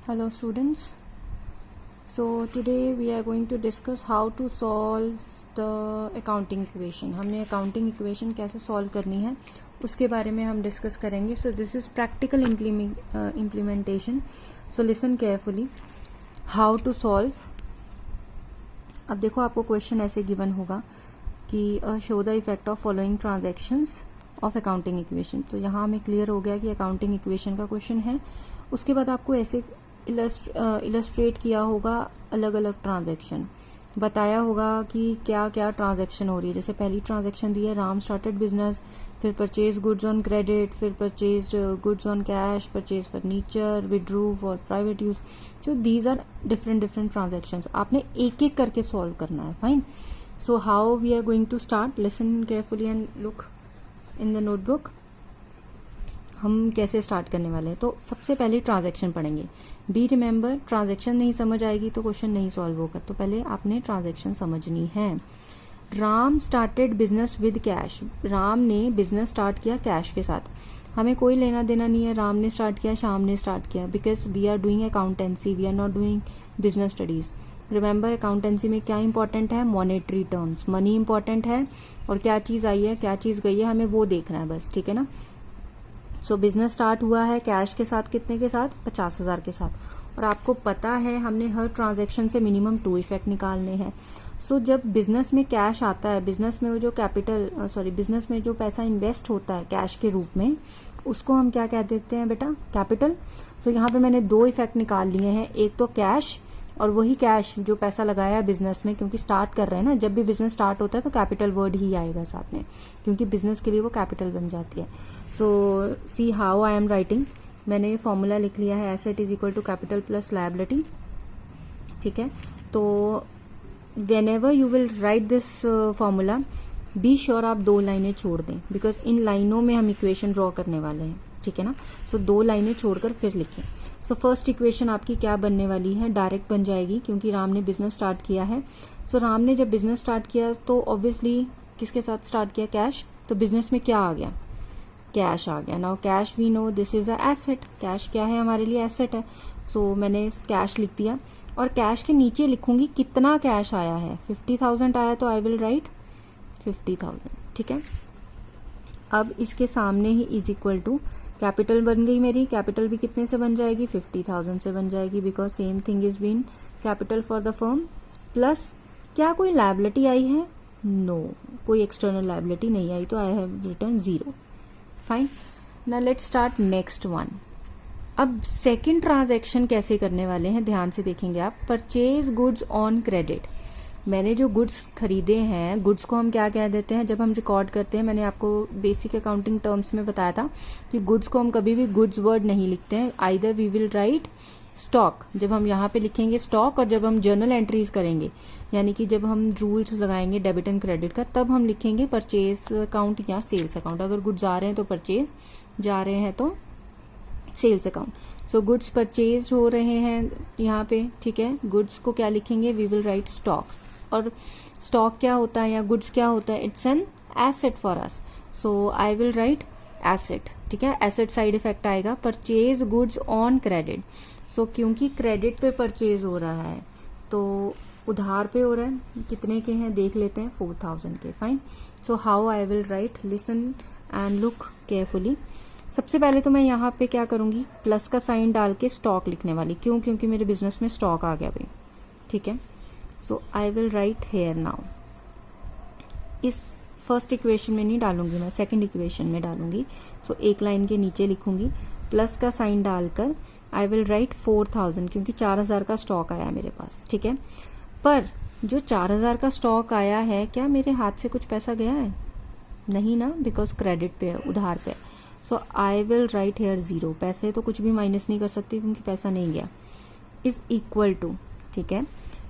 Hello students, so today we are going to discuss how to solve the accounting equation. हमने accounting equation कैसे solve करनी है उसके बारे में हम discuss करेंगे. So this is practical implementation. So listen carefully. How to solve. अब देखो आपको question ऐसे given होगा कि show the effect of following transactions of accounting equation. तो यहाँ हमें clear हो गया कि accounting equation का question है. उसके बाद आपको ऐसे इलस्ट्रेट किया होगा अलग अलग ट्रांजैक्शन, बताया होगा कि क्या क्या ट्रांजैक्शन हो रही है. जैसे पहली ट्रांजैक्शन दी है राम स्टार्टेड बिजनेस, फिर परचेज गुड्स ऑन क्रेडिट, फिर purchase goods on cash, purchase furniture, withdrew for private use. So these are different transactions. आपने एक एक करके सॉल्व करना है. Fine. So how we are going to start. Listen carefully and look in the notebook. हम कैसे start करने वाले हैं. तो सबसे पहले ट्रांजैक्शन पढ़ेंगे. बी रिमेंबर, ट्रांजैक्शन नहीं समझ आएगी तो क्वेश्चन नहीं सॉल्व होगा. तो पहले आपने ट्रांजैक्शन समझनी है. Ram started business with cash. Ram ने बिजनेस स्टार्ट किया कैश के साथ. हमें कोई लेना देना नहीं है राम ने स्टार्ट किया श्याम ने स्टार्ट किया, because we are doing accountancy, we are not doing business studies. Remember accountancy में क्या इंपॉर्टेंट है, मॉनेटरी टर्म्स, मनी इंपॉर्टेंट है और क्या चीज़ आई है क्या चीज़ गई है हमें वो देखना है बस. ठीक है ना. सो बिज़नेस स्टार्ट हुआ है कैश के साथ, कितने के साथ, 50,000 के साथ. और आपको पता है हमने हर ट्रांजैक्शन से मिनिमम 2 इफेक्ट निकालने हैं. सो जब बिजनेस में कैश आता है, बिजनेस में वो जो बिजनेस में जो पैसा इन्वेस्ट होता है कैश के रूप में, उसको हम क्या कह देते हैं बेटा, कैपिटल. सो यहाँ पे मैंने 2 इफेक्ट निकाल लिए हैं. एक तो कैश, और वही कैश जो पैसा लगाया है बिजनेस में, क्योंकि स्टार्ट कर रहे हैं ना, जब भी बिजनेस स्टार्ट होता है तो कैपिटल वर्ड ही आएगा साथ में, क्योंकि बिजनेस के लिए वो कैपिटल बन जाती है. So see how I am writing. मैंने फॉर्मूला लिख लिया है, asset is equal to capital plus liability. ठीक है. तो whenever you will write this formula, be sure आप 2 लाइनें छोड़ दें, बिकॉज इन लाइनों में हम इक्वेशन ड्रॉ करने वाले हैं. ठीक है ना. सो 2 लाइनें छोड़कर फिर लिखें. सो फर्स्ट इक्वेशन आपकी क्या बनने वाली है, डायरेक्ट बन जाएगी क्योंकि राम ने बिजनेस स्टार्ट किया है. सो राम ने जब बिजनेस स्टार्ट किया तो ऑब्वियसली किसके साथ स्टार्ट किया, कैश. तो बिजनेस में क्या आ गया, कैश आ गया. Now cash we know this is a asset. Cash क्या है हमारे लिए, एसेट है. सो मैंने कैश लिख दिया और कैश के नीचे लिखूंगी कितना कैश आया है. 50,000 आया तो आई विल राइट 50,000. ठीक है. अब इसके सामने ही इज इक्वल टू कैपिटल बन गई मेरी. कैपिटल भी कितने से बन जाएगी, 50,000 से बन जाएगी, because same thing is been capital for the firm. Plus क्या कोई लायबिलिटी आई है, नो, कोई एक्सटर्नल लायबिलिटी नहीं आई, तो I have return 0. Fine. Now let's start next one. अब सेकेंड ट्रांजैक्शन कैसे करने वाले हैं ध्यान से देखेंगे आप. Purchase goods on credit. मैंने जो गुड्स खरीदे हैं, गुड्स को हम क्या कह देते हैं जब हम रिकॉर्ड करते हैं. मैंने आपको बेसिक अकाउंटिंग टर्म्स में बताया था कि गुड्स को हम कभी भी गुड्स वर्ड नहीं लिखते हैं. Either we will write stock, जब हम यहाँ पे लिखेंगे स्टॉक, और जब हम जर्नल एंट्रीज करेंगे, यानी कि जब हम रूल्स लगाएंगे डेबिट एंड क्रेडिट का, तब हम लिखेंगे परचेज अकाउंट या सेल्स अकाउंट. अगर गुड्स आ रहे हैं तो परचेज, जा रहे हैं तो sales account. So goods purchase हो रहे हैं यहाँ पे. ठीक है. गुड्स को क्या लिखेंगे, वी विल राइट स्टॉक्स. और स्टॉक क्या होता है या गुड्स क्या होता है, it's an asset for us. So I will write asset. ठीक है. एसेट साइड इफेक्ट आएगा. Purchase goods on credit. So क्योंकि क्रेडिट पे परचेज हो रहा है तो उधार पे हो रहा है. कितने के हैं देख लेते हैं, 4,000 के. Fine. So how I will right, listen and look carefully. सबसे पहले तो मैं यहाँ पे क्या करूँगी, प्लस का साइन डाल के स्टॉक लिखने वाली. क्यों, क्योंकि मेरे बिजनेस में स्टॉक आ गया भाई. ठीक है. So I will write here now. इस फर्स्ट इक्वेशन में नहीं डालूंगी मैं, सेकंड इक्वेशन में डालूंगी. सो एक लाइन के नीचे लिखूंगी प्लस का साइन डालकर आई विल राइट 4,000, क्योंकि 4,000 का स्टॉक आया मेरे पास. ठीक है. पर जो 4,000 का स्टॉक आया है, क्या मेरे हाथ से कुछ पैसा गया है, नहीं ना, बिकॉज क्रेडिट पे है, उधार पे. सो आई विल राइट हेयर 0. पैसे तो कुछ भी माइनस नहीं कर सकती क्योंकि पैसा नहीं गया. इज इक्वल टू, ठीक है,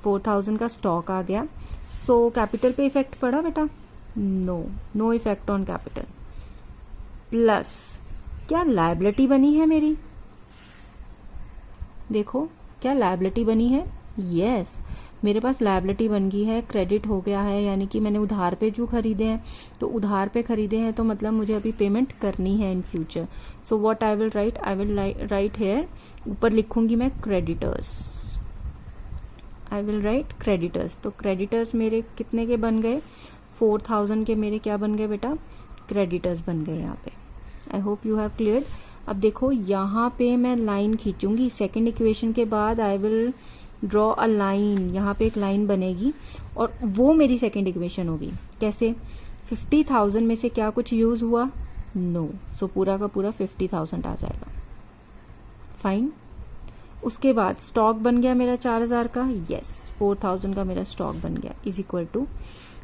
4,000 का स्टॉक आ गया. सो कैपिटल पे इफेक्ट पड़ा बेटा, no effect on capital. Plus क्या लायबिलिटी बनी है मेरी, देखो क्या लायबिलिटी बनी है, यस, मेरे पास लायबिलिटी बन गई है, क्रेडिट हो गया है, यानी कि मैंने उधार पे जो खरीदे हैं, तो उधार पे खरीदे हैं तो मतलब मुझे अभी पेमेंट करनी है in future. So what I will write here, ऊपर लिखूंगी मैं creditors. I will write creditors. तो क्रेडिटर्स मेरे कितने के बन गए, 4000 के मेरे क्या बन गए बेटा, क्रेडिटर्स बन गए यहाँ पे. आई होप यू हैव क्लियर. अब देखो यहाँ पे मैं लाइन खींचूंगी, सेकेंड इक्वेशन के बाद आई विल ड्रॉ अ लाइन, यहाँ पे एक लाइन बनेगी और वो मेरी सेकेंड इक्वेशन होगी. कैसे, 50,000 में से क्या कुछ यूज़ हुआ, नो, सो पूरा का पूरा 50,000 आ जाएगा. फाइन. उसके बाद स्टॉक बन गया मेरा 4000 का, यस, 4000 का मेरा स्टॉक बन गया, इज इक्वल टू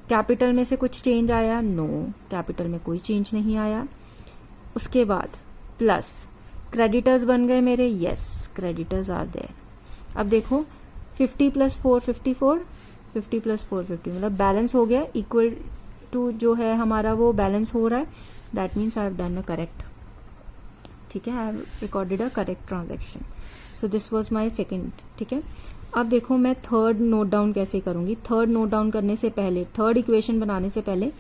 कैपिटल में से कुछ चेंज आया, नो, कैपिटल में कोई चेंज नहीं आया. उसके बाद प्लस क्रेडिटर्स बन गए मेरे, यस, क्रेडिटर्स आर देयर. अब देखो 50 + 4 54, 50 + 4 50, मतलब बैलेंस हो गया, इक्वल टू जो है हमारा वो बैलेंस हो रहा है. That means I have done a correct. ठीक है, I have recorded a correct transaction. So this was my second. ठीक है, अब देखो मैं थर्ड नोट डाउन कैसे करूँगी. थर्ड नोट डाउन करने से पहले, थर्ड इक्वेशन बनाने से पहले,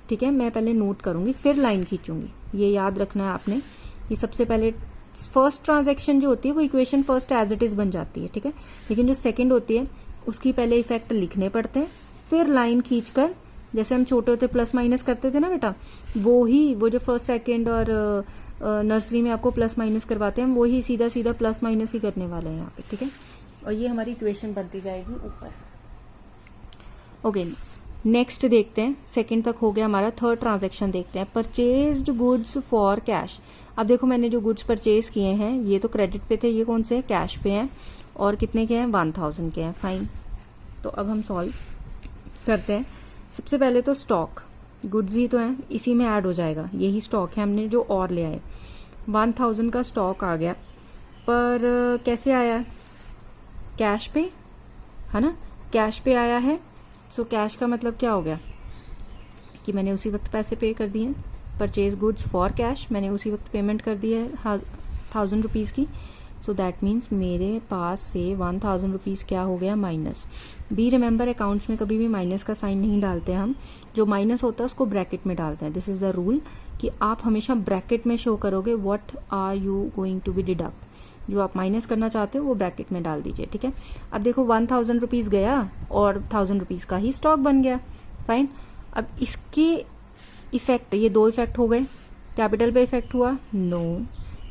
ठीक है, मैं पहले नोट करूँगी फिर लाइन खींचूंगी. ये याद रखना है आपने कि सबसे पहले फर्स्ट ट्रांजैक्शन जो होती है वो equation first as it is बन जाती है. ठीक है, लेकिन जो सेकंड होती है उसकी पहले इफेक्ट लिखने पड़ते हैं, फिर लाइन खींचकर, जैसे हम छोटे होते प्लस माइनस करते थे ना बेटा, वो जो फर्स्ट सेकंड और नर्सरी में आपको प्लस माइनस करवाते हैं, हम वही सीधा सीधा प्लस माइनस ही करने वाले हैं यहाँ पे. ठीक है, और ये हमारी इक्वेशन बनती जाएगी ऊपर. ओके, नेक्स्ट देखते हैं, सेकंड तक हो गया हमारा. थर्ड ट्रांजैक्शन देखते हैं, परचेज्ड गुड्स फॉर कैश. अब देखो मैंने जो गुड्स परचेज किए हैं ये तो क्रेडिट पे थे, ये कौन से हैं, कैश पे हैं, और कितने के हैं, 1000 के हैं. फाइन. तो अब हम सॉल्व करते हैं. सबसे पहले तो स्टॉक, गुड्स ही तो हैं, इसी में ऐड हो जाएगा, यही स्टॉक है हमने जो और ले आए. 1000 का स्टॉक आ गया, पर कैसे आया, कैश पे है ना, कैश पे आया है. सो कैश का मतलब क्या हो गया कि मैंने उसी वक्त पैसे पे कर दिए. परचेज गुड्स फॉर कैश, मैंने उसी वक्त पेमेंट कर दी है 1000 रुपीज़ की. सो दैट मीन्स मेरे पास से 1000 रुपीज़ क्या हो गया, माइनस. बी रिमेंबर, अकाउंट्स में कभी भी माइनस का साइन नहीं डालते हम, जो माइनस होता है उसको ब्रैकेट में डालते हैं. दिस इज़ द रूल कि आप हमेशा ब्रैकेट में शो करोगे what are you going to be deduct. जो आप माइनस करना चाहते हो वो ब्रैकेट में डाल दीजिए. ठीक है, अब देखो 1000 रुपीज़ गया और 1000 रुपीज़ का ही स्टॉक बन गया. फाइन. अब इसके इफेक्ट, ये दो इफेक्ट हो गए. कैपिटल पे इफेक्ट हुआ, नो.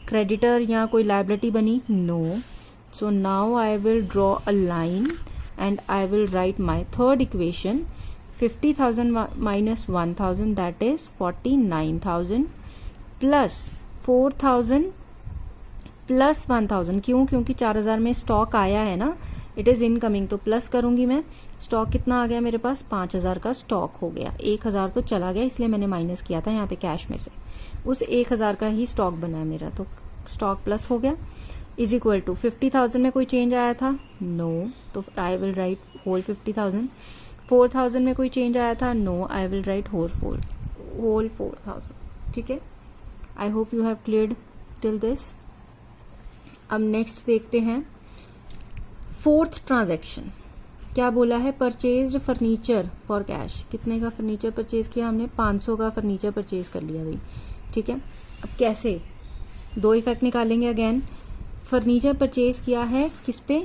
क्रेडिटर या कोई लायबिलिटी बनी, no. So now I will draw a line and I will write my third equation. 50,000 minus 1000 that is 49,000 plus 4,000 plus 1000. क्यों, क्योंकि 4000 में स्टॉक आया है ना, इट इज़ इनकमिंग, तो प्लस करूँगी मैं. स्टॉक कितना आ गया मेरे पास, 5000 का स्टॉक हो गया. 1000 तो चला गया, इसलिए मैंने माइनस किया था यहाँ पे कैश में से. उस 1000 का ही स्टॉक बना है मेरा, तो स्टॉक प्लस हो गया, इज इक्वल टू 50,000 में कोई चेंज आया था, नो, तो आई विल राइट होल 50,000. 4000 में कोई चेंज आया था, no, I will write whole 4000. ठीक है, I hope you have cleared till this. अब नेक्स्ट देखते हैं फोर्थ ट्रांजैक्शन. क्या बोला है, परचेज फर्नीचर फॉर कैश. कितने का फर्नीचर परचेज किया हमने, 500 का फर्नीचर परचेज कर लिया भाई. ठीक है, अब कैसे, दो इफेक्ट निकालेंगे अगेन. फर्नीचर परचेज किया है किस पे,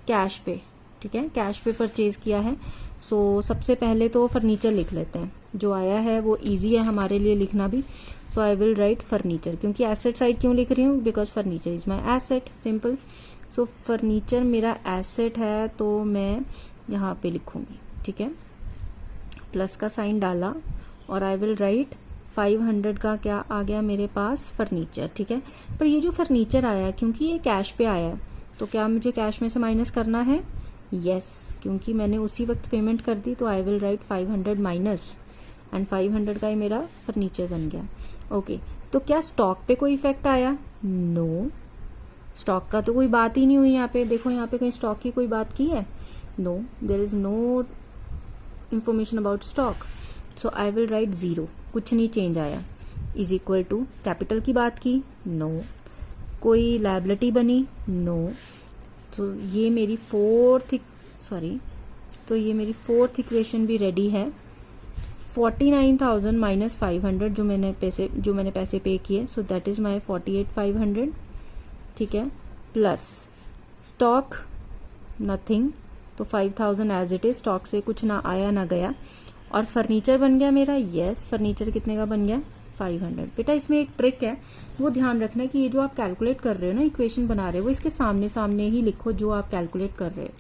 कैश पे. ठीक है, कैश पे परचेज किया है. सो सबसे पहले तो फर्नीचर लिख लेते हैं, जो आया है वो इजी है हमारे लिए लिखना भी. सो आई विल राइट फर्नीचर, क्योंकि एसेट साइड क्यों लिख रही हूँ, because furniture is my asset, simple. So furniture मेरा एसेट है तो मैं यहाँ पे लिखूँगी. ठीक है, प्लस का साइन डाला और आई विल राइट 500 का क्या आ गया मेरे पास, फर्नीचर. ठीक है, पर ये जो फर्नीचर आया है क्योंकि ये कैश पे आया है, तो क्या मुझे कैश में से माइनस करना है, यस, क्योंकि मैंने उसी वक्त पेमेंट कर दी. तो आई विल राइट 500 माइनस एंड 500 का ही मेरा फर्नीचर बन गया. ओके, तो क्या स्टॉक पे कोई इफेक्ट आया, नो. स्टॉक का तो कोई बात ही नहीं हुई यहाँ पे. देखो यहाँ पे कहीं स्टॉक की कोई बात की है, no, there is no information about stock. So I will write 0, कुछ नहीं चेंज आया. इज इक्वल टू कैपिटल की बात की, नो. कोई लायबिलिटी बनी, नो. सो ये मेरी फोर्थ इक्वेशन भी रेडी है। 49,000 माइनस 500 जो मैंने पैसे पे किए, सो दैट इज़ माई 48,500, ठीक है, प्लस स्टॉक नथिंग, तो 5,000 एज इट इज़, स्टॉक से कुछ ना आया ना गया। और फर्नीचर बन गया मेरा, यस फर्नीचर कितने का बन गया 500। बेटा इसमें एक ट्रिक है, वो ध्यान रखना है कि ये जो आप कैलकुलेट कर रहे हो ना, इक्वेशन बना रहे हो, वो इसके सामने सामने ही लिखो जो आप कैलकुलेट कर रहे हो,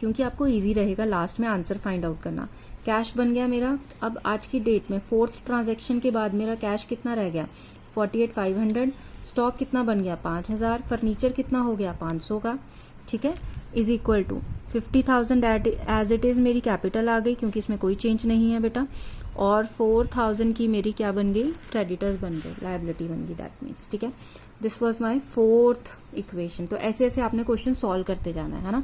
क्योंकि आपको इजी रहेगा लास्ट में आंसर फाइंड आउट करना। कैश बन गया मेरा, अब आज की डेट में फोर्थ ट्रांजैक्शन के बाद मेरा कैश कितना रह गया 48,500, स्टॉक कितना बन गया 5,000, फर्नीचर कितना हो गया 500 का, ठीक है, is equal to 50,000 as it is मेरी कैपिटल आ गई क्योंकि इसमें कोई चेंज नहीं है बेटा, और 4,000 की मेरी क्या बन गई, क्रेडिटर्स बन गई, लायबिलिटी बन गई, दैट मीन्स, ठीक है। This was my fourth equation. तो ऐसे ऐसे आपने क्वेश्चन सॉल्व करते जाना है ना।